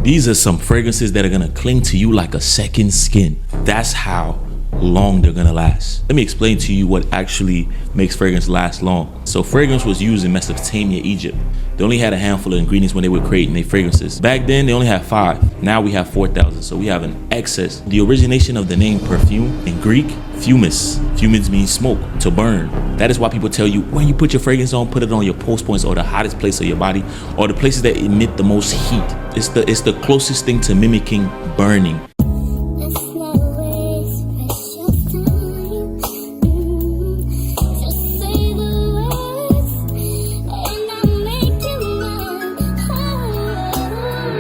These are some fragrances that are gonna cling to you like a second skin. That's how long they're gonna last. Let me explain to you what actually makes fragrance last long. So fragrance was used in Mesopotamia, Egypt. They only had a handful of ingredients when they were creating their fragrances. Back then, they only had 5. Now we have 4,000, so we have an excess. The origination of the name perfume in Greek, fumus. Fumus means smoke, to burn. That is why people tell you, when you put your fragrance on, put it on your pulse points or the hottest place of your body, or the places that emit the most heat. It's the closest thing to mimicking burning.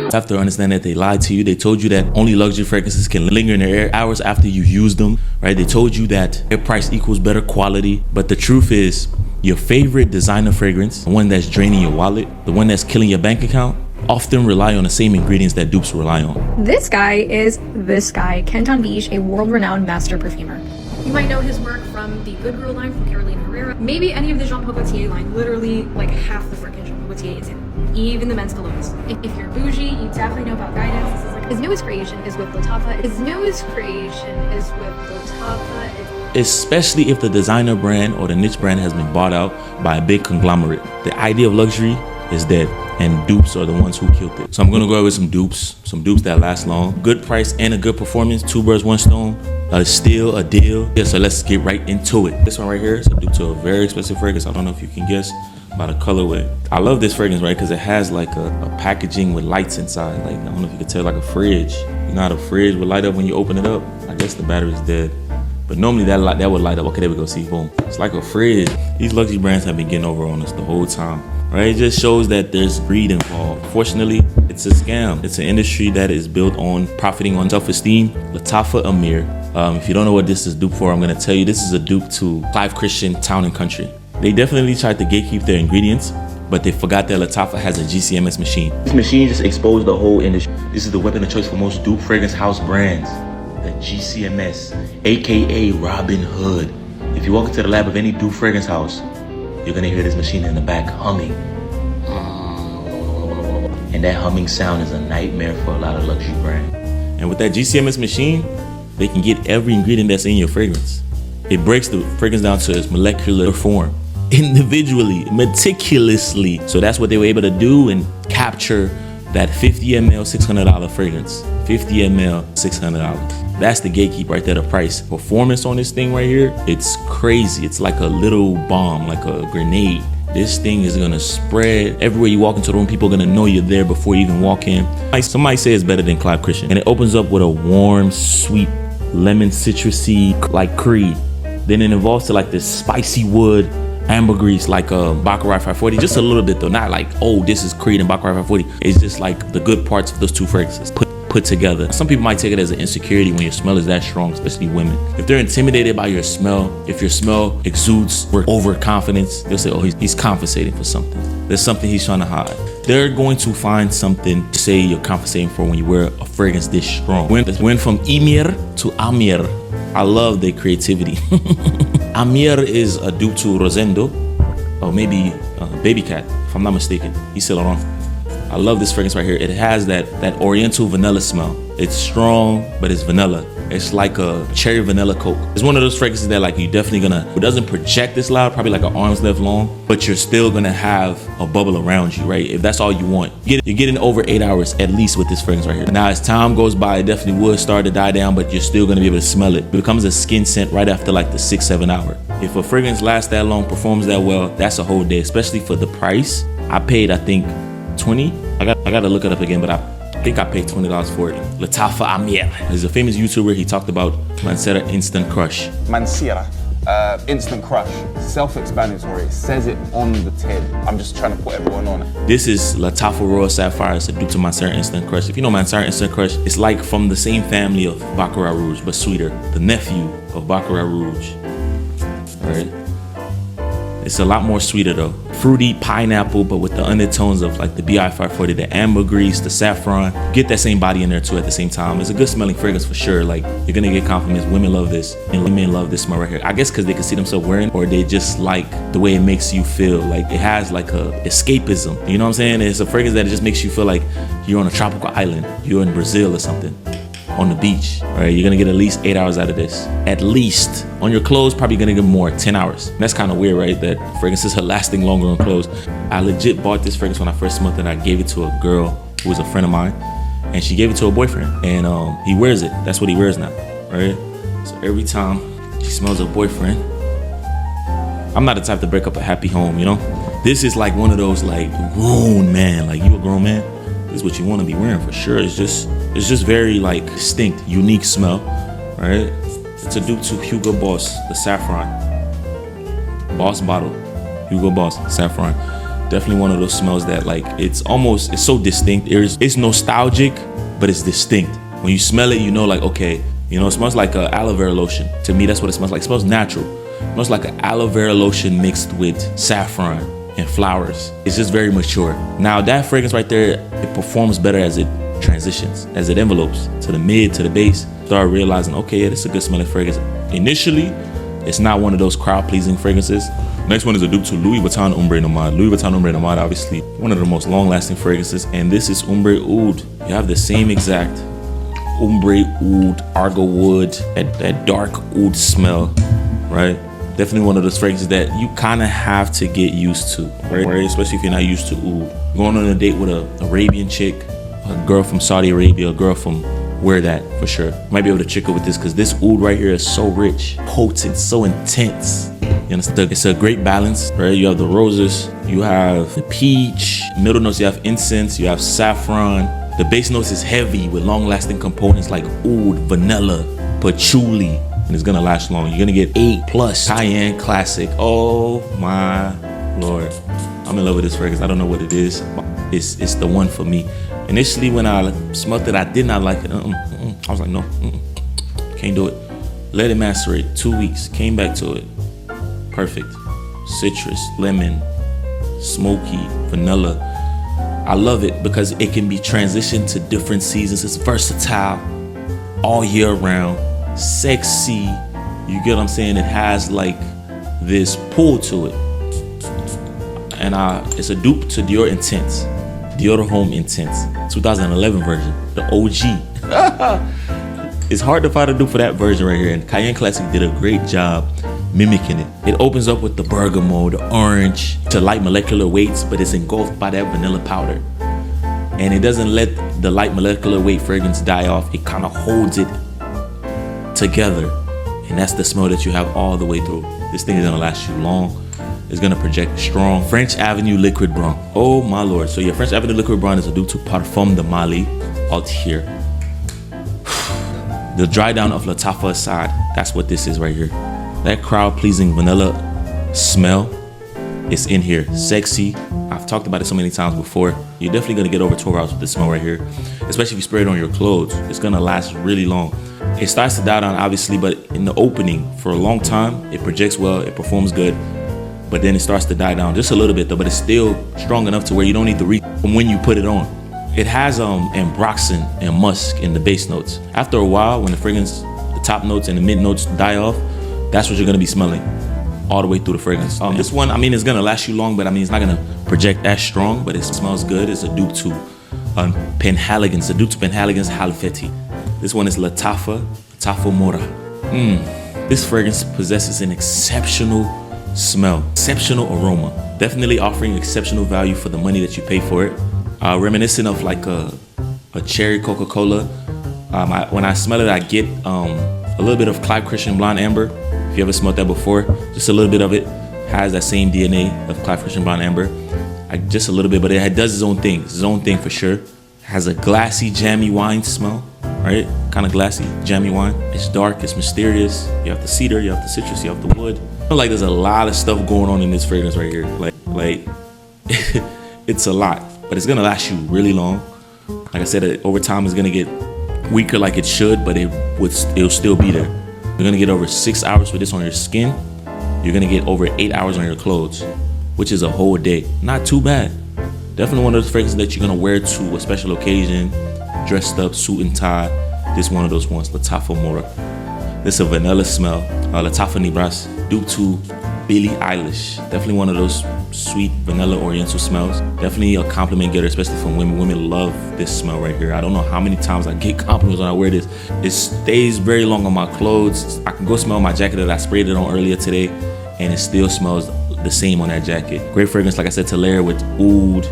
You have to understand that they lied to you. They told you that only luxury fragrances can linger in the air hours after you use them, right? They told you that their price equals better quality. But the truth is, your favorite designer fragrance, the one that's draining your wallet, the one that's killing your bank account, often rely on the same ingredients that dupes rely on. This guy is this guy, Canton Beach, a world-renowned master perfumer. You might know his work from the Good Girl line from Caroline Herrera. Maybe any of the Jean Paul Gaultier line. Literally, like half the freaking Jean Paul Gaultier is in. Even the men's colognes. If you're bougie, you definitely know about guidance. This is like his newest creation is with Lattafa. Especially if the designer brand or the niche brand has been bought out by a big conglomerate. The idea of luxury is dead, and dupes are the ones who killed it. So I'm gonna go with some dupes that last long. Good price and a good performance, 2 birds, 1 stone. A steal, a deal. Yeah, so let's get right into it. This one right here is a dupe to a very expensive fragrance. I don't know if you can guess by the colorway. I love this fragrance, right? Because it has like a packaging with lights inside. Like, I don't know if you can tell, like a fridge. You know how the fridge would light up when you open it up? I guess the battery's dead. But normally that would light up. Okay, there we go, see, boom. It's like a fridge. These luxury brands have been getting over on us the whole time, right? It just shows that there's greed involved. Fortunately, it's a scam. It's an industry that is built on profiting on self-esteem. Lattafa Ameer. If you don't know what this is dupe for, I'm gonna tell you this is a dupe to CLIVE Christian Town and Country. They definitely tried to gatekeep their ingredients, but they forgot that Lattafa has a GCMS machine. This machine just exposed the whole industry. This is the weapon of choice for most dupe fragrance house brands. The GCMS, AKA Robin Hood. If you walk into the lab of any dupe fragrance house, you're gonna hear this machine in the back humming. And that humming sound is a nightmare for a lot of luxury brands. And with that GCMS machine, they can get every ingredient that's in your fragrance. It breaks the fragrance down to its molecular form, individually, meticulously. So that's what they were able to do and capture that 50 ml, $600 fragrance. 50 ml, $600. That's the gatekeep right there, the price. Performance on this thing right here, it's crazy. It's like a little bomb, like a grenade. This thing is gonna spread everywhere you walk into the room. People are gonna know you're there before you even walk in. Somebody say it's better than CLIVE Christian. And it opens up with a warm, sweet, lemon citrusy, like Creed. Then it evolves to like this spicy wood, ambergris, like Baccarat 540. Just a little bit though, not like, oh, this is Creed and Baccarat 540. It's just like the good parts of those two fragrances put together. Some people might take it as an insecurity when your smell is that strong, especially women. If they're intimidated by your smell, if your smell exudes overconfidence, they'll say, oh, he's compensating for something. There's something he's trying to hide. They're going to find something to say you're compensating for when you wear a fragrance this strong. Went from Emeer to Ameer. I love their creativity. Ameer is a dupe to Rosendo, or maybe BABYCAT, if I'm not mistaken. He's still around. I love this fragrance right here. It has that oriental vanilla smell. It's strong, but it's vanilla. It's like a cherry vanilla Coke. It's one of those fragrances that like you definitely it doesn't project this loud, probably like an arm's length long, but you're still gonna have a bubble around you, right? If that's all you want. You're getting over 8 hours at least with this fragrance right here. Now as time goes by, it definitely would start to die down, but you're still gonna be able to smell it. It becomes a skin scent right after like the 6-7 hour. If a fragrance lasts that long, performs that well, that's a whole day, especially for the price. I paid, I think, 20. I gotta look it up again, but I think I paid $20 for it. Lattafa Ameer. There's a famous YouTuber, he talked about MANCERA Instant Crush. MANCERA, Instant Crush, self-explanatory, it says it on the tin. I'm just trying to put everyone on it. This is Lattafa Royal Sapphire, it's a dupe to MANCERA Instant Crush. If you know MANCERA Instant Crush, it's like from the same family of Baccarat Rouge, but sweeter. The nephew of Baccarat Rouge, all right? It's a lot more sweeter though. Fruity pineapple, but with the undertones of like the BI 540, the ambergris, the saffron. Get that same body in there too at the same time. It's a good smelling fragrance for sure. Like you're gonna get compliments. Women love this, and men love this smell right here. I guess because they can see themselves wearing, or they just like the way it makes you feel. Like it has like a escapism. You know what I'm saying? It's a fragrance that just makes you feel like you're on a tropical island. You're in Brazil or something. On the beach, all right? You're gonna get at least 8 hours out of this. At least. On your clothes, probably gonna get more, 10 hours. And that's kind of weird, right? That fragrances are lasting longer on clothes. I legit bought this fragrance when I first smelled it. I gave it to a girl who was a friend of mine, and she gave it to her boyfriend, and he wears it. That's what he wears now, right? So every time she smells her boyfriend, I'm not the type to break up a happy home, you know? This is like one of those like grown man, like you a grown man, this is what you want to be wearing for sure. It's just very like distinct, unique smell, right? It's a dupe to HUGO Boss, the Saffron. Boss bottle, HUGO Boss, Saffron. Definitely one of those smells that like, it's so distinct. It's nostalgic, but it's distinct. When you smell it, you know like, okay, you know, it smells like a aloe vera lotion. To me, that's what it smells like. It smells natural. It smells like an aloe vera lotion mixed with saffron and flowers. It's just very mature. Now that fragrance right there, it performs better as it transitions, as it envelopes to the mid, to the base. Start realizing, okay, yeah, this is a good smelling fragrance. Initially, it's not one of those crowd-pleasing fragrances. Next one is a dupe to Louis Vuitton Ombre NOMAD. Louis Vuitton Ombre NOMAD, obviously one of the most long-lasting fragrances, and this is Ombre Oud. You have the same exact Ombre Oud, Argo Wood, that dark oud smell, right? Definitely one of those fragrances that you kind of have to get used to, right? Especially if you're not used to oud. Going on a date with an Arabian chick, a girl from Saudi Arabia, a girl from wear that for sure. Might be able to trick her with this because this oud right here is so rich, potent, so intense. You understand? It's a great balance, right? You have the roses, you have the peach, middle notes, you have incense, you have saffron. The base notes is heavy with long-lasting components like oud, vanilla, patchouli, and it's gonna last long. You're gonna get 8+ Kayaan classic. Oh my Lord. I'm in love with this fragrance. I don't know what it is. It's the one for me. Initially, when I smelled it, I did not like it. I was like, no, can't do it. Let it macerate 2 weeks. Came back to it. Perfect. Citrus, lemon, smoky, vanilla. I love it because it can be transitioned to different seasons. It's versatile all year round. Sexy. You get what I'm saying? It has like this pull to it. And it's a dupe to DIOR Intense. DIOR Homme Intense, 2011 version, the OG. It's hard to find a dupe for that version right here, and Kayaan Classic did a great job mimicking it. It opens up with the bergamot, the orange, to light molecular weights, but it's engulfed by that vanilla powder. And it doesn't let the light molecular weight fragrance die off. It kind of holds it together. And that's the smell that you have all the way through. This thing is gonna last you long. It's gonna project strong. French Avenue Liquid Brun. Oh my Lord. So your French Avenue Liquid Brun is a dupe to Parfum de Mali, ALTHEIR. The dry down of Lattafa aside, that's what this is right here. That crowd pleasing vanilla smell is in here. Sexy. I've talked about it so many times before. You're definitely gonna get over 12 hours with this smell right here, especially if you spray it on your clothes. It's gonna last really long. It starts to die down obviously, but in the opening for a long time, it projects well, it performs good. But then it starts to die down just a little bit though, but it's still strong enough to where you don't need to reach when you put it on. It has ambroxan and musk in the base notes. After a while, when the fragrance, the top notes and the mid notes die off, that's what you're gonna be smelling all the way through the fragrance. This one, I mean, it's gonna last you long, but I mean, it's not gonna project as strong, but it smells good. It's a dupe to PENHALIGON. It's a dupe to PENHALIGON's HALFETI. This one is Lattafa Mohra. This fragrance possesses an exceptional smell, exceptional aroma, definitely offering exceptional value for the money that you pay for it. Reminiscent of like a cherry Coca-Cola. When I smell it, I get a little bit of Clive Christian Blonde Amber. If you ever smelled that before, just a little bit of it has that same DNA of Clive Christian Blonde Amber. Just a little bit, but it does its own thing. It's its own thing for sure. Has a glassy, jammy wine smell, right? Kind of glassy, jammy wine. It's dark, it's mysterious. You have the cedar, you have the citrus, you have the wood. I feel like there's a lot of stuff going on in this fragrance right here. Like it's a lot, but it's gonna last you really long. Like I said, over time it's gonna get weaker like it should, but it'll still be there. You're gonna get over 6 hours with this on your skin, You're gonna get over 8 hours on your clothes, which is a whole day. Not too bad. Definitely one of those fragrances that you're gonna wear to a special occasion, dressed up, suit and tie. This one of those ones, Lattafa Mohra. This is a vanilla smell, Lattafa Nebras, dupe to Billie Eilish. Definitely one of those sweet vanilla oriental smells. Definitely a compliment getter, especially from women. Women love this smell right here. I don't know how many times I get compliments when I wear this. It stays very long on my clothes. I can go smell my jacket that I sprayed it on earlier today, and it still smells the same on that jacket. Great fragrance, like I said, to layer with oud,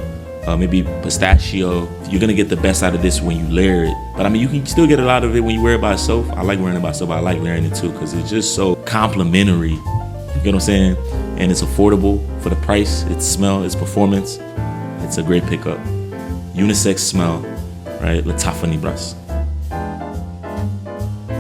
maybe pistachio. You're gonna get the best out of this when you layer it. But I mean, you can still get a lot of it when you wear it by itself. I like wearing it by itself, but I like layering it too, because it's just so complimentary. You get what I'm saying? And it's affordable for the price, its smell, its performance. It's a great pickup. Unisex smell, right? Lattafa Nebras.